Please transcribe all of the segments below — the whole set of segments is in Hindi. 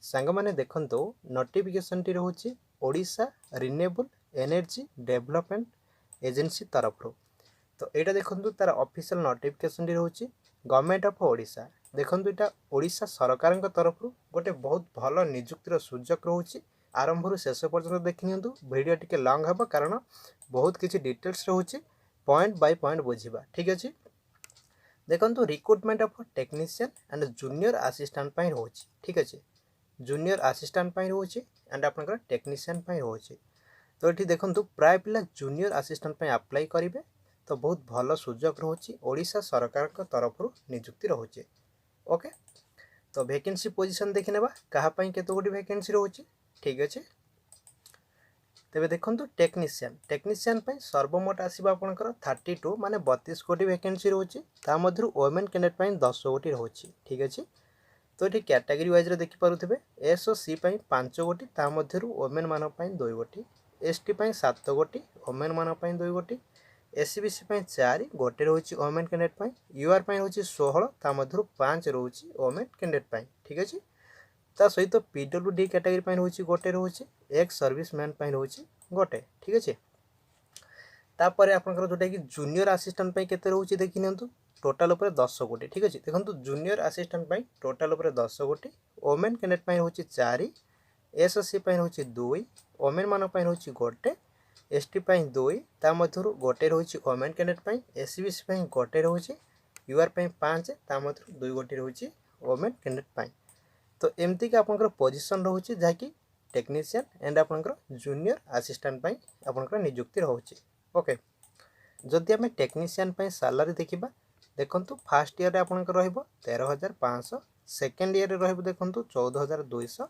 सांग मैंने देखो नोटिफिकेशन टी रोचे Odisha renewable energy development agency तरफ तो यहाँ देखो तार ऑफिशियल नोटिफिकेशन टी रोचे गवर्नमेंट ऑफ ओडिशा देखो यहाँ ओडिशा सरकार तरफ गोटे बहुत भल निजुक्तिर सुजोग रोचे आरंभ शेष पर्यटन देखनी वीडियो टी लंग हे कारण बहुत किसी डिटेल्स रोचे पॉइंट बाय पॉइंट बुझा ठीक अच्छे देखो recruitment of technician and junior assistant रोचे ठीक अच्छे जूनियर असिस्टेंट रोचे एंड आप टेक्नीशियन रोचे तो ये देखो प्राय पिला जूनियर असिस्टेंट अप्लाई करेंगे तो बहुत भल सुजोग रोचे ओडिशा सरकार तरफ निजुक्ति रोचे ओके तो वैकेंसी पोजीशन देखने क्या केतोटी वैकेंसी रोचे ठीक अच्छे तेरे देखो टेक्नीशियन टेक्नीशियन सर्वमोट आसो आपंकर 32 माने 32 गोटी वैकेंसी रोचे वोमेन कैंडिडेट 10 गोटी रोचे ठीक अच्छे तो ये कैटेगरी वाइज देखिपे एस और सी 5 गोटी वोमेन मान 2 गोटी एस टी 7 गोटी वोमेन मान 2 गोटी एस सी बी सी 4 गोटे रोचे वोमेन कैंडिडेट यूआर रोचे 16 5 रोचे वोमेन कैंडिडेट ठीक अच्छे ता सहित पीडब्ल्यूडी कैटेगरी रोचे गोटे रोचे एक्स सर्विस मैन रोचे गोटे ठीक अच्छे तापर आपंकर जोटा कि जूनियर असिस्टेंट केते रोचे देखि नियंतु टोटाल उपर 10 गोटी ठीक अच्छे देखो जूनियर असिस्टेंट टोटाल उपर 10 गोटी वोमेन कैंडिडेट रोचे 4 एस सी रोचे 2 वोमेन मान रोचे गोटे एस टी 2 ता मध्यरु गोटे रोचे women candidate S C B C गोटे रोचे यूआर 5 ता मध्यरु 2 गोटी रोचे वोमेन कैंडिडेट तो एमती कि आपंकर पोजीशन रोचे जहाँकि टेक्नीशियन एंड आपंकर जूनियर असिस्टेंट आपंकर निजुक्ति रोचे ओके जदि आम टेक्नीशियन सैलरी देखा देखो फास्ट ईयर आपंकर 13,500 सेकेंड ईयर देखो 14,200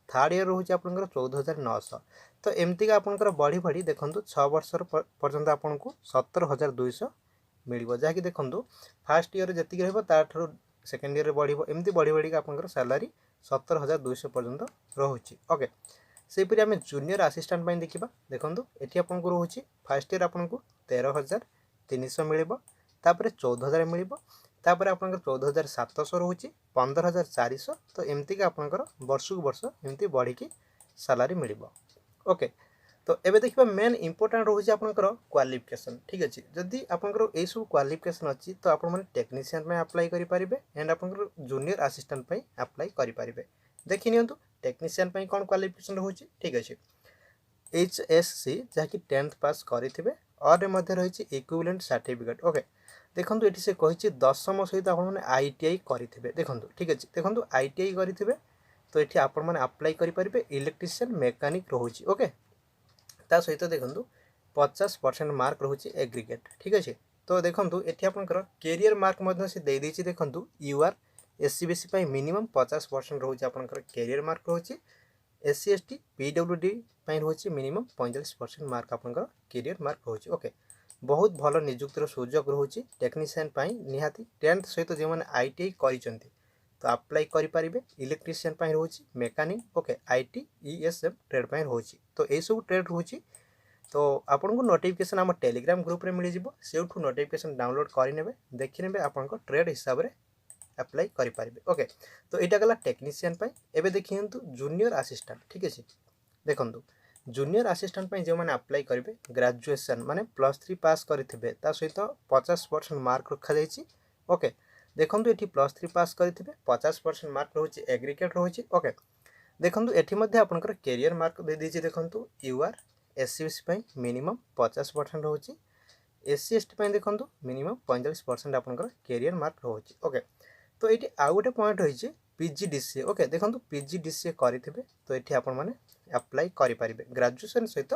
थर्ड ईयर रोचे आपंकर 14,900 तो एमती का आपंकर बढ़ी बढ़ी देखो 6 वर्ष पर्यंत आपन को 17,200 मिल जहाँकि देखो फास्ट ईयर जी रहा सेकेंड ईयर बढ़ एमती बढ़ी बढ़ी आपंकर सैलरी 17,200 पर्यंत रोचे ओके सेपरी आम जूनियर असिस्टेंट देखा देखो ये आपन को रोचे फास्ट ईयर आपन को 13,300 मिल 14,000 मिल आप 14,700 रोचे 15,400 तो एमती का आपंकर वर्ष को वर्ष एमती बढ़ी सैलरी मिल ओके तो एबे देखिबा मेन इंपोर्टेंट रोचे आपनकर क्वालिफिकेशन ठीक अच्छे जदि आपनकर ए सब क्वालिफिकेशन अच्छी तो आपण माने टेक्नीशियन में अप्लाई करि परिबे एंड आपनकर जूनियर असिस्टेंट में अप्लाई करि परिबे देखि नियंतु टेक्नीशियन में कोन क्वालिफिकेशन रोचे ठीक अच्छे HSC जहाँकि 10th पास करिथिबे और मध्य रही इक्विवेलेंट सर्टिफिकेट ओके देखो ये से कही 10वीं सहित आपने ITI करेंगे देखो ठीक अच्छे देखो ITI करेंगे तो ये आपण मैंने अप्लाई करेंगे इलेक्ट्रीशियन मेकानिक रोचे ओके ता सहित देखो 50% मार्क रोचे एग्रीगेट ठीक अच्छे तो देखो ये आपंकर कैरियर मार्क से दे देछि देखो यूआर एससी बीसी मिनिमम 50% रोचे आपंकर कैरियर मार्क रोचे SC ST PWD रोचे मिनिमम 45% मार्क आपंकर कैरियर मार्क रोचे ओके बहुत भल निजुक्तिर सुजोग रोचे टेक्नीशियन निहाती 10th सहित जो मैंने ITI करिसेंती तो अप्लाई करेंगे इलेक्ट्रीशियन रोचे mechanic okay IT ESM trade रोचे तो यही सब ट्रेड रोचे तो आपन को नोटिफिकेशन आम टेलीग्राम ग्रुप रे मिल जिवो सेउठु नोटिफिकेशन डाउनलोड करिनेबे देखिनेबे आपन को ट्रेड हिसाब रे अप्लाई करि पारिबे ओके तो एटा गला टेक्नीशियन एबे देखियंतु जूनियर असिस्टेंट ठीक अछि देखंतु जूनियर असिस्टेंट जो मैंने अप्लाई करेंगे ग्रेजुएशन माने +3 पास करेंगे सहित 50% मार्क रखा जाइए ओके देखो ये +3 पास करेंगे 50% मार्क रोचे एग्रीगेट रोचे ओके देखो ये आपंकर कैरियर मार्क दे दीजिए देखो यूआर SC BC मिनिमम 50% रोचे SC ST देखो मिनिमम 45% आपंकर कैरियर मार्क रोचे ओके तो ये आउ गोटे पॉइंट रही PGDCA ओके देखो PGDCA करेंगे तो ये आपण मैंने अप्लाई करेंगे ग्रेजुएशन सहित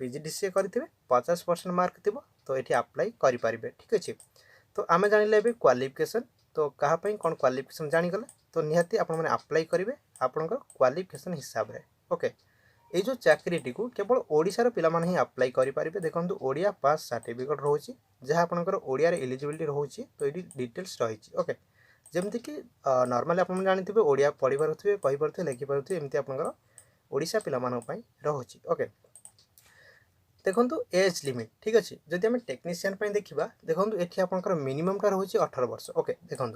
PGDCA करेंगे 50% मार्क थी तो ये अप्लाई करेंगे ठीक अच्छे तो आम जान क्वालिफिकेशन तो कहाँपाई कौन क्वालिफिकेशन जानीगले तो निहाती आप अप्लाई करेंगे आपंकर क्वालिफिकेशन हिसाब से ओके ये जो चाकरीटी को केवल ओडिशार पिला माने ही अप्लाई करेंगे देखो ओडिया पास सर्टिफिकेट रोचे जहाँ आपंकर ओडिया एलिजिबिलिटी रोचे तो ये डिटेल्स रही ओके जमती कि नॉर्मली आप जानते ओडिया पढ़ी पारे कहीपे लिखिपारे एमती आपंकर ओडिशा पिला रोचे ओके देखो एज लिमिट ठीक अच्छे जदि आम टेक्नीशियन देखा देखो ये आपंकर मिनिममटा रोचे 18 वर्ष ओके देखो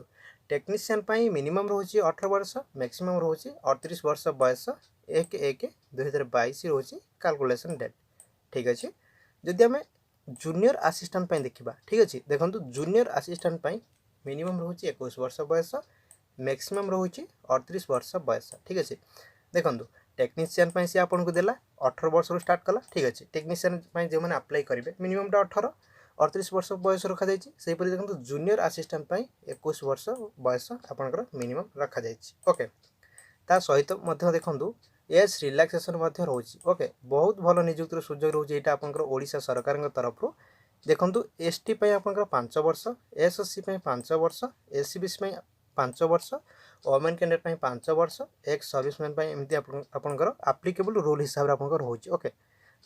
टेक्नीशियन मिनिमम रोचे 18 वर्ष मैक्सिमम रोचे 38 वर्ष बयस 1/1/2022 रोचे कैलकुलेशन डेट ठीक अच्छे जदि आम जूनियर आसिस्टेंट देखा ठीक अच्छे देखो जूनियर आसिस्टेंट मिनिमम रोचे 21 वर्ष बयस मैक्सिमम रोचे 38 वर्ष बयस ठीक अच्छे देखो टेक्नीशियन सी आपको देला 18 वर्ष स्टार्ट कला ठीक अच्छे टेक्नीशियन जो मैंने अप्लाई करेंगे मिनिममटा 18 38 वर्ष बयस रखा जाइए देखो जूनियर आसिस्टेंट 21 वर्ष बयस आपंकर मिनिमम रखा जाइए ओके ता सहित देखो एज रिलैक्सेशन रोचे ओके बहुत भल निजुक्तिर सुजोग रोचे यहाँ आपंकर ओडिशा सरकार तरफ देखो एस टी आपंकर 5 वर्ष एस सी 5 वर्ष एस सी बी सी 5 वर्ष वोमेन कैंडिडेट 5 वर्ष एक्स सर्विसमैन एमती आपंकर आप्लिकेबल रूल हिसाब से आपंकर होची ओके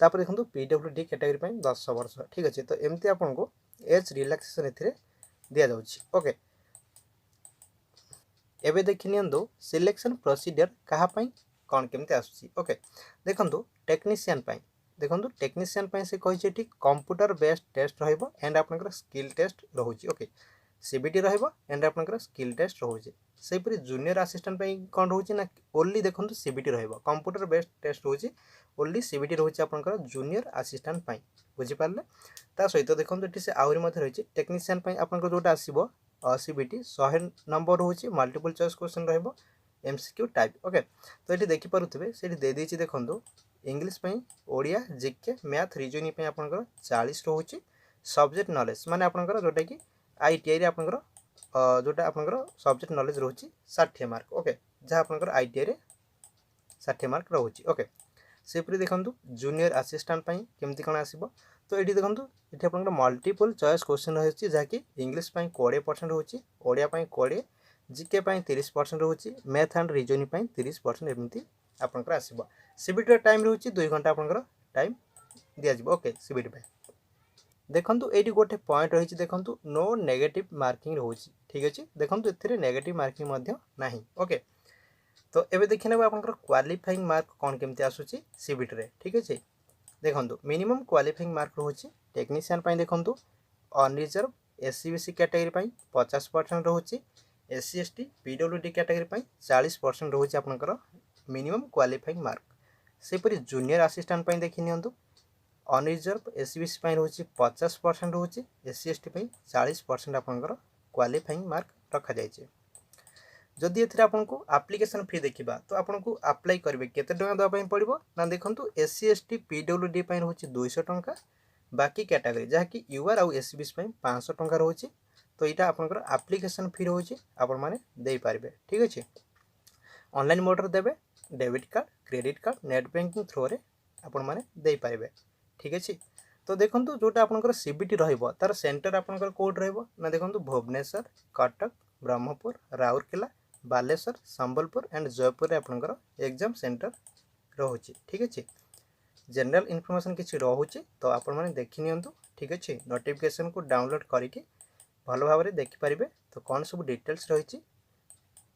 तापर देखो पीडब्ल्यूडी कैटेगरी 10 वर्ष ठीक अच्छे तो एमती आपको एज रिलैक्सेशन ए दि जाऊँगी ओके एबे देखि नियंतु सिलेक्शन प्रोसीजर कहापाई कौन केमती आसुची ओके देखो टेक्नीशियन देखो टेक्नीशियन से कही कंप्यूटर बेस्ड टेस्ट रहिबो एंड आपनकर स्किल टेस्ट रोचे ओके सीबीटी रहिबो एंड आपनकर स्किल टेस्ट रोचे सेपरी जूनियर असिस्टेंट कौन रोचे ना ओनली देखो सीबीटी रहिबो कंप्यूटर बेस्ड टेस्ट रोचे ओनली सीबीटी रोचे आपनकर जूनियर असिस्टेंट बुझी पारले ता सहित देखो ये से आहरी मध्य रही टेक्नीशियन आपनकर जोटा आसीबो सीबीटी 100 नंबर रोचे मल्टीपल चॉइस क्वेश्चन रहिबो एमसीक्यू टाइप ओके तो ये देखि पारुथिबे सेठी दे देछि देखो English Odia GK math reasoning आपनकर 40 रोचे सब्जेक्ट नॉलेज माने आपनकर जोटा कि आईटीआई रे आपनकर जोटा आपनकर सब्जेक्ट नॉलेज रोचे 60 मार्क ओके जहाँ आपनकर आईटीआई रे 60 मार्क रोचे ओके सेपरी देखो जूनियर असिस्टेंट केमती कौन आसो तो ये देखो ये आपनकर मल्टीपल चॉइस क्वेश्चन रही जहाँकि इंग्लिश 20% रोचे ओडिया 20 जीके 30% रोचे मैथ एंड रीजनिंग 30% एमती आपनकर आसो सीबीटी टाइम रोचे 2 घंटा आपनकर टाइम दिज्व ओके सीबीटी देखो ये गोटे पॉइंट रही देखो नो नेगेटिव मार्किंग रोचे ठीक अच्छे देखो ए नेगेटिव मार्किंग ना ओके तो एबे देखि नेबा आपनकर क्वालिफाइंग मार्क कौन केमती आसुची सीबीटी रे ठीक अच्छे देखो मिनिमम क्वालिफाइंग मार्क रोचे टेक्नीशियन देखो अनरिजर्व एससीबीसी कैटेगरी 50% रोचे एससी एसटी पीडब्ल्यूडी कैटेगरी 40% रोचे आपनकर मिनिमम क्वालिफाइंग मार्क सेपरी जूनियर असिस्टेंट देखि नियंतु अनरिजर्व एससीबीसी रोचे 50% रोचे एससी एसटी 40% आपनकर क्वालिफाइंग मार्क रखा जाइए जदि एथिरे आपनको एप्लिकेशन फी देखा तो आपको अप्लाई करेंगे केते टଙ୍କା देवाई पड़ो ना देखो एससी एसटी पीडब्ल्यूडी रोचे 200 टଙ୍କା बाकी कैटेगरी जहाँकि यूआर आउ एससीबीसी 500 टଙ୍କା रोचे तो यहाँ आपंकर एप्लिकेशन फी रोचे आपण मैंने देपारे ठीक अच्छे ऑनलाइन मोड देवे debit card credit card net banking through रे आपण मैंने देपारे ठीक अच्छे तो देखो जोटा आपंकर सीबीटी रहिबो तार सेंटर आपंकर कोड रहिबो ना देखो भुवनेश्वर कटक ब्रह्मपुर राउरकेला बालेश्वर संबलपुर एंड जयपुर आपंकर एग्जाम सेंटर रोचे ठीक अच्छे जनरल इनफॉरमेशन किसी रोचे तो आपण मैंने देखि नियंतु ठीक अच्छे नोटिफिकेशन को डाउनलोड करके भल भाव में देखिपारे तो कौन सब डिटेल्स रही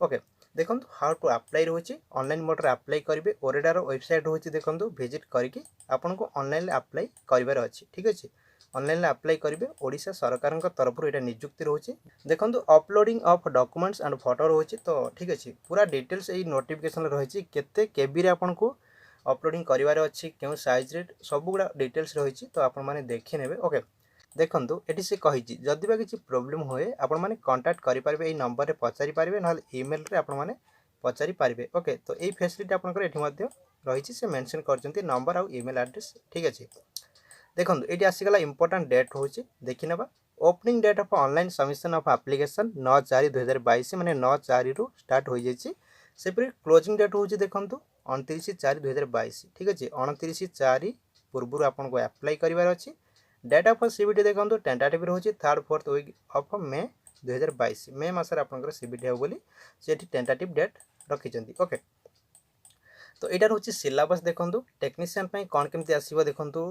ओके देखो हाउ टू अप्लाई रोचे ऑनलाइन मोड अप्लाई करेंगे ओरेडार वेबसाइट रोचे देखो विजिट करके आपन को ऑनलाइन अप्लाई करार अच्छे ठीक अच्छे ऑनलाइन अप्लाई करेंगे ओडिशा सरकार तरफ यहाँ निजुक्ति रोचे देखो uploading of documents and photo रोचे तो ठीक अच्छे पूरा डिटेल्स ये नोटिफिकेशन रही केते केबी आपन को अपलोडिंग करार अच्छी क्यों साइज रे सब गुड़ा डिटेल्स रही तो आपण मैंने देखी ने ओके देखो ये से कही जदि बा किसी प्रोब्लेम हुए आपण मैंने कांटेक्ट करेंगे ये नंबर में पचारि पारे ना इमेल रे आपण मैंने पचारि पारे ओके तो ये फैसिलिटी आपंकर ये रही से मेंशन कर नंबर आउ ईमेल एड्रेस ठीक अच्छे देखो ये आसीगला इंपोर्टेंट डेट हूँ देखी ना opening date of online submission of application 9/4/2022 माने 9/4 रु स्टार्ट हो जाइए सेपरी क्लोजिंग डेट हूँ देखो 29/4/2022 ठीक अच्छे 29/4 पूर्व आपको अप्लाई करार अच्छी डेट ऑफ सीबीटी देखो टेंटाटिव रोचे 3rd-4th वीक ऑफ मे 2022 मे मसर आपंकर सीबीटी हो बोली से टेंटाटिव डेट रखिंट ओके तो यहाँ हूँ सिलेबस देखो टेक्नीशियन कौन केमती आसो देखो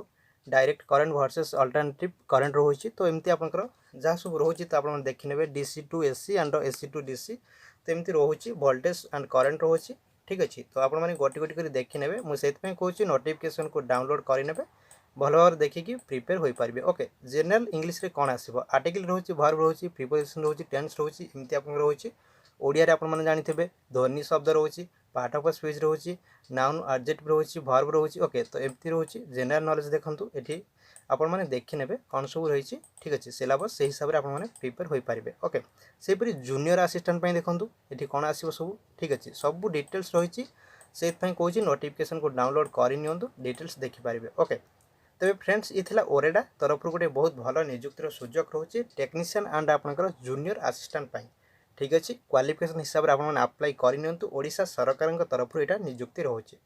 direct current versus alternative current रोचे तो एमती आपंकर जहाँ सब रोचे तो आप देखने DC to SC and SC to DC तो एमती रोचे वोल्टेज एंड करंट रोचे ठीक अच्छे तो आपने गोटी गोटी कर देखने मुझे कहूँ नोटिफिकेशन को डाउनलोड करे भल भाव देखिकी प्रिपेयर हो पारे। ओके जनरल इंग्लीश रे कौन आसो आर्टिकल रोचे वर्ब रोचे प्रिपोजिशन रोचे टेंस रोचे एमती आप रोचे ओडिया आपने जानते ध्वनि शब्द रोचे पार्ट ऑफ स्पीच रोचे नाउन एडजेक्टिव रोचे वर्ब रोचे। ओके तो एमती रोचे जनरल नॉलेज देखंतु एठी आपण माने देखि नेबे कौन सब रही ठीक अच्छे सिलेबस से हिसाब से आप प्रिपेयर हो पारे। ओके सेपरी जूनियर असिस्टेंट देखंतु एठी कौन आसो सब ठीक अच्छे सब डिटेल्स रही से कौन नोटिफिकेशन को डाउनलोड करनी डिटेल्स देखिपारे। ओके तेज फ्रेंड्स ये ओरेडा तरफ गोटे बहुत भल निजुक्तिर सुजोग रोचे टेक्नीशियन एंड आपंकर जूनियर असिस्टेंट ठीक अच्छे क्वालिफिकेशन हिसाब से आप अप्लाई करनी ओडिशा सरकार तरफ यहाँ निजुक्ति रोचे।